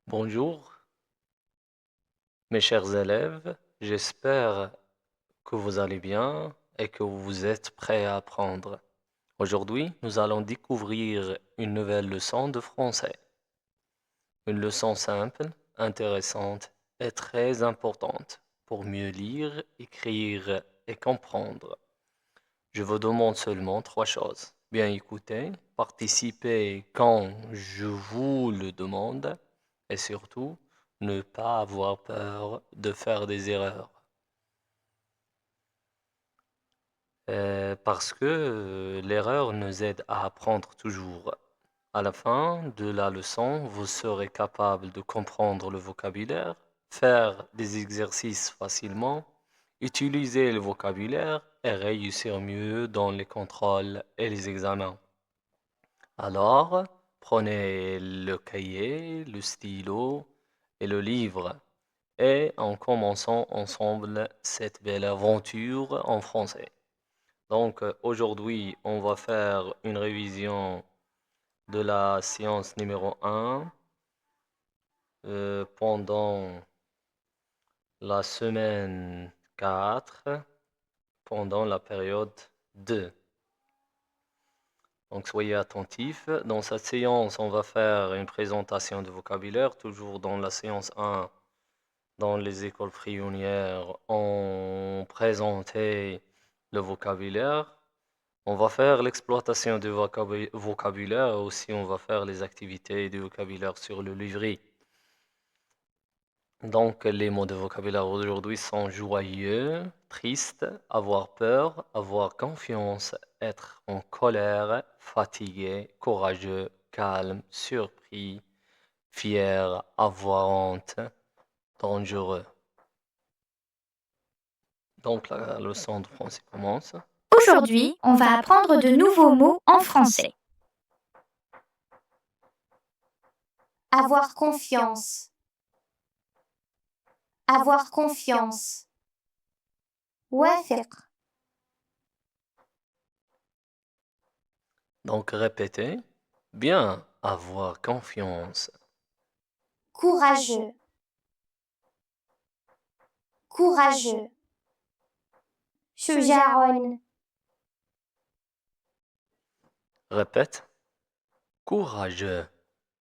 Bonjour, mes chers élèves, j'espère que vous allez bien et que vous êtes prêts à apprendre. Aujourd'hui, nous allons découvrir une nouvelle leçon de français. Une leçon simple, intéressante et très importante pour mieux lire, écrire et comprendre. Je vous demande seulement trois choses. Bien écouter, participer quand je vous le demande et surtout ne pas avoir peur de faire des erreurs. Parce que l'erreur nous aide à apprendre toujours. À la fin de la leçon, vous serez capable de comprendre le vocabulaire, faire des exercices facilement, utiliser le vocabulaire et réussir mieux dans les contrôles et les examens. Alors, prenez le cahier, le stylo et le livre et en commençant ensemble cette belle aventure en français. Donc aujourd'hui, on va faire une révision de la séance numéro 1 pendant la semaine 4, pendant la période 2. Donc soyez attentifs. Dans cette séance, on va faire une présentation de vocabulaire, toujours dans la séance 1. Dans les écoles prionnières, on présentait le vocabulaire. On va faire l'exploitation du vocabulaire. Aussi, on va faire les activités du vocabulaire sur le livret. Donc, les mots de vocabulaire aujourd'hui sont joyeux, triste, avoir peur, avoir confiance, être en colère, fatigué, courageux, calme, surpris, fier, avoir honte, dangereux. Donc, la leçon de français commence. Aujourd'hui, on va apprendre de nouveaux mots en français. Avoir confiance. Avoir confiance. واثق. Donc, répétez. Bien, avoir confiance. Courageux. Courageux. شجاع. Répète. Courageux.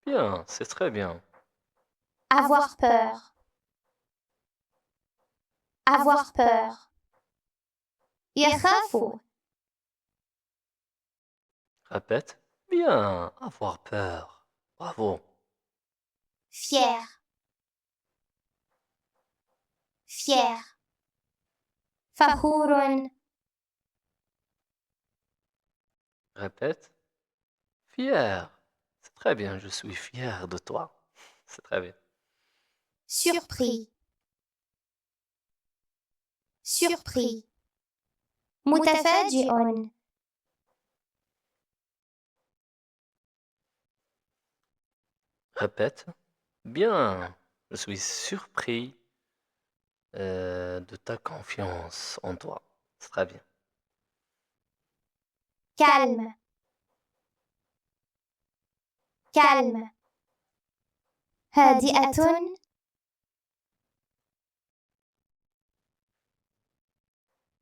Bien, c'est très bien. Avoir peur. Avoir peur. يخاف. Répète. Bien, avoir peur. Bravo. Fier. Fier. فخور. Répète. Fier. C'est très bien, je suis fier de toi. C'est très bien. Surpris. Surpris. متفاجئ. Répète. Bien, je suis surpris de ta confiance en toi. C'est très bien. calme. calme. هادئة.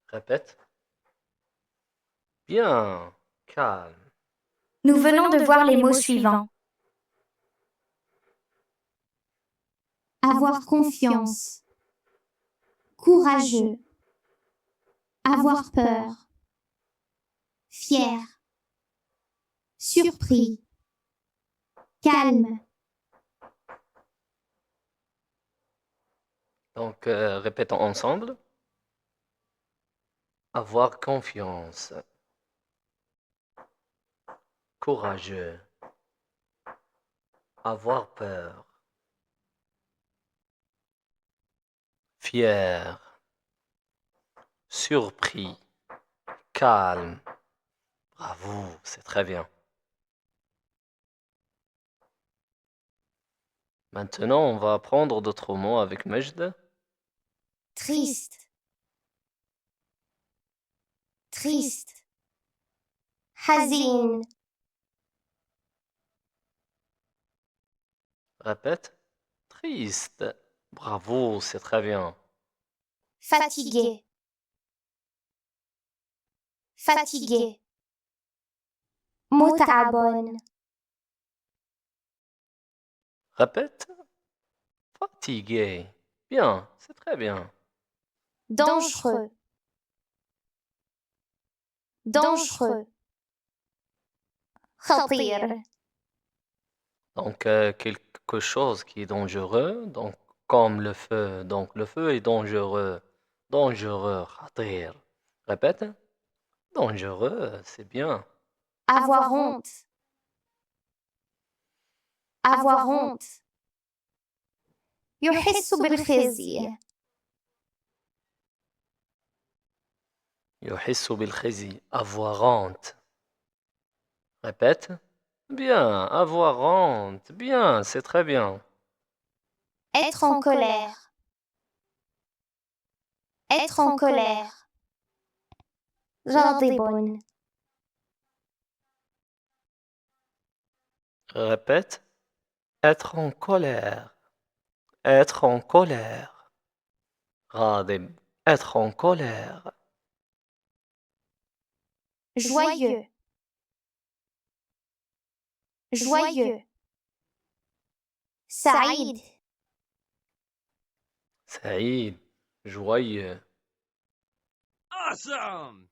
Répète. Bien, calme. Nous venons de voir les mots suivants. Avoir confiance. Courageux. Avoir peur. Fier. Surpris. Calme. Donc, répétons ensemble. Avoir confiance. Courageux. Avoir peur. Fier. Surpris. Calme. Bravo, c'est très bien. Maintenant, on va apprendre d'autres mots avec Majd. Triste. Triste. حزين. Répète. triste. Bravo, c'est très bien. fatigué, fatigué, متعب, Répète. Fatigué. Bien, c'est très bien. dangereux, dangereux, خطير, Donc, quelque chose qui est dangereux, donc comme le feu. Donc, le feu est dangereux. Dangereux, khatir. Répète. Dangereux, c'est bien. avoir honte, avoir honte, يحس بالخزي, يحس بالخزي. Avoir honte. Répète. Bien, avoir honte. Bien, c'est très bien. être en colère, être en colère, غاضب, Répète. Être en colère. Être en colère. غاضب. Être en colère. joyeux, joyeux, سعيد, سعيد. Joyeux. Awesome!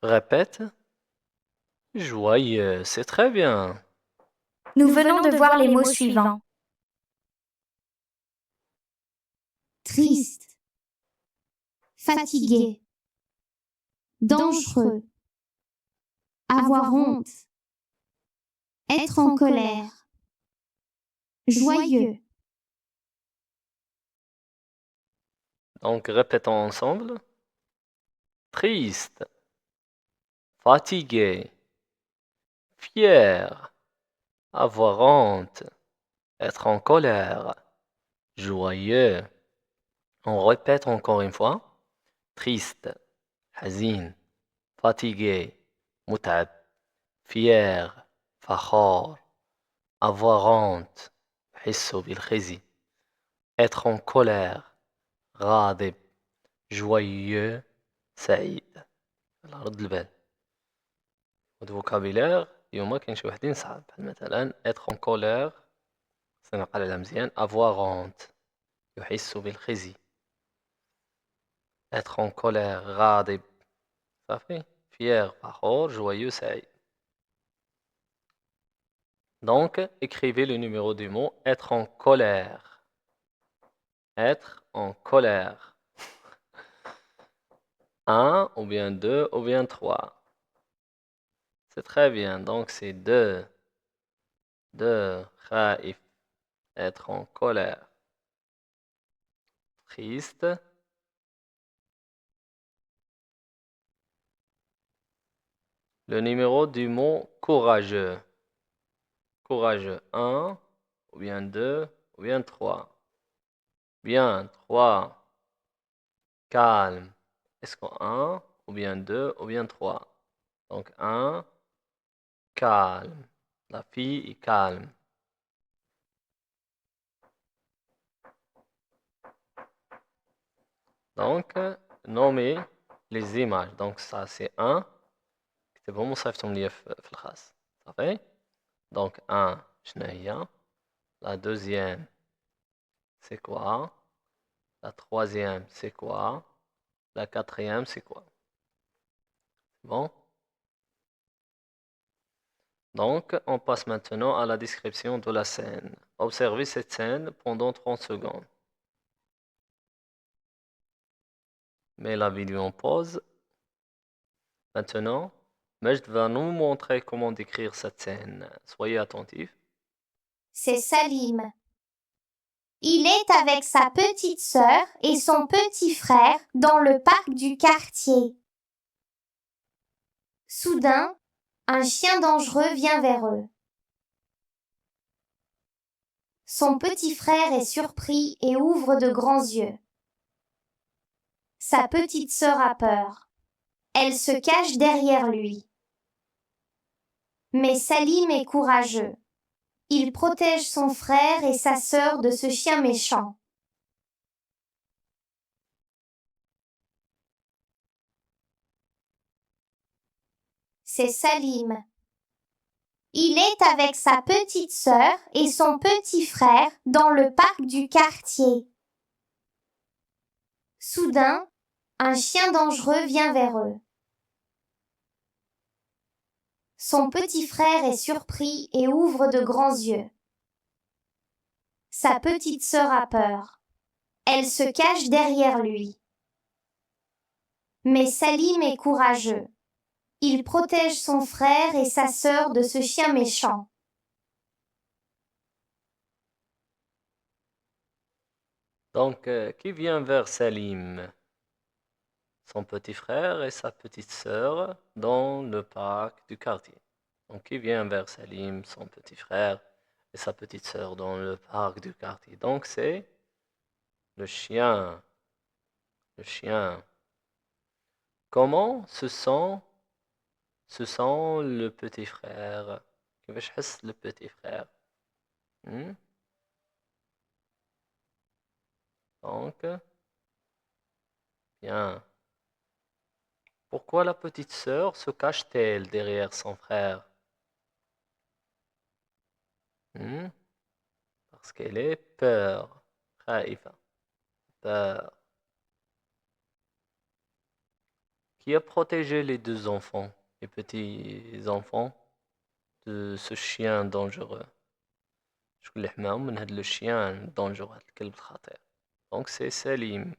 Répète. Joyeux, c'est très bien. Nous venons de voir les mots suivants. triste, fatigué, dangereux, avoir honte, être en colère, joyeux, Donc, répétons ensemble. Triste, fatigué, fier, avoir honte, être en colère, joyeux. On répète encore une fois. Triste, حزين, fatigué, متعب, fier, فخور, avoir honte, يحس بالخزي, être en colère, غاضب, joyeux, سعيد. يلا رد البال. والفوكابيلير اليوم كاين شي وحدين صعاب بحال مثلا être en colère سنقال عليها مزيان avoir honte يحس بالخزي être en colère غاضب صافي fier فخور joyeux سعيد. Donc écrivez le numéro du mot être en colère. Être en colère. 1 ou bien 2 ou bien 3. C'est très bien. Donc c'est 2. 2. خائف. Être en colère. Triste. Le numéro du mot courageux. Courageux. 1 ou bien 2 ou bien 3. Bien. 3. Calme. Est-ce qu'on 1 ou bien 2 ou bien 3. Donc 1. Calme. La fille est calme. Donc, nommez les images. Donc, ça, c'est 1. اكتبهم وصيفطهم ليا في الخاص. صافي. Donc, 1, شنو هي? La deuxième, c'est quoi? La troisième, c'est quoi? La quatrième, c'est quoi? Bon. Donc, on passe maintenant à la description de la scène. Observez cette scène pendant 30 secondes. Mets la vidéo en pause. Maintenant, Majd va nous montrer comment décrire cette scène. Soyez attentifs. c'est Salim. Il est avec sa petite sœur et son petit frère dans le parc du quartier. Soudain, un chien dangereux vient vers eux. Son petit frère est surpris et ouvre de grands yeux. Sa petite sœur a peur. Elle se cache derrière lui. Mais Salim est courageux. Il protège son frère et sa sœur de ce chien méchant. C'est Salim. Il est avec sa petite sœur et son petit frère dans le parc du quartier. Soudain, un chien dangereux vient vers eux. Son petit frère est surpris et ouvre de grands yeux. Sa petite sœur a peur. Elle se cache derrière lui. Mais Salim est courageux. Il protège son frère et sa sœur de ce chien méchant. Donc, qui vient vers Salim? Son petit frère et sa petite sœur dans le parc du quartier. Donc, qui vient vers Salim, son petit frère et sa petite sœur dans le parc du quartier. Donc, c'est le chien. Le chien. Comment se sent le petit frère? كيفاش حس le petit frère? Hmm? Donc, bien. Pourquoi la petite sœur se cache-t-elle derrière son frère? Hmm? Parce qu'elle est peur. خائفة. Peur. Qui a protégé les deux enfants, les petits enfants, de ce chien dangereux? شكون اللي حماهم من هاد le chien dangereux, هاد الكلب الخطير. Donc c'est Salim.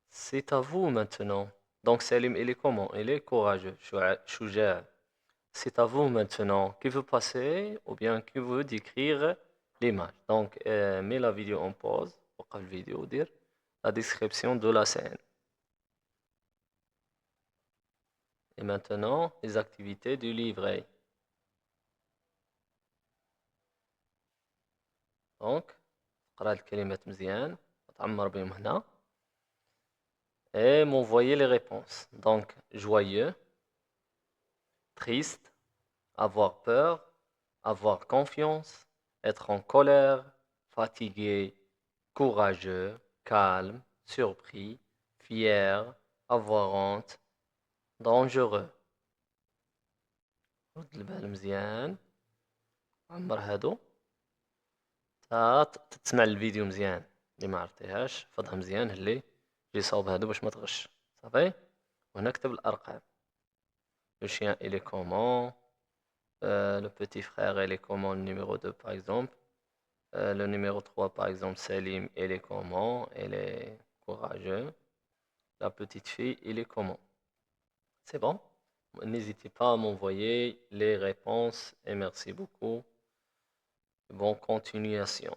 C'est à vous maintenant. Donc Salim, il est comment? Il est courageux, شجاع. C'est à vous maintenant. Qui veut passer ou bien qui veut décrire l'image? Donc mets la vidéo en pause. وقف الفيديو ودير la description de la scène. Et maintenant, les activités du livret. Donc, قرأ الكلمات مزيان تعمر بهم هنا et m'envoyer les réponses. Donc, joyeux, triste, avoir peur, avoir confiance, être en colère, fatigué, courageux, calme, surpris, fier, avoir honte, dangereux. رد البال مزيان عمر هادو تسمع الفيديو مزيان اللي ما عرفتيهاش فضها مزيان اللي صاوب هادو باش ما تغش صافي وهنا كتب الارقام le chien il est comment le petit frère il est comment le numéro 2 par exemple le numéro 3 par exemple Salim il est comment il est courageux la petite fille il est comment c'est bon n'hésitez pas à m'envoyer les réponses et merci beaucoup bonne continuation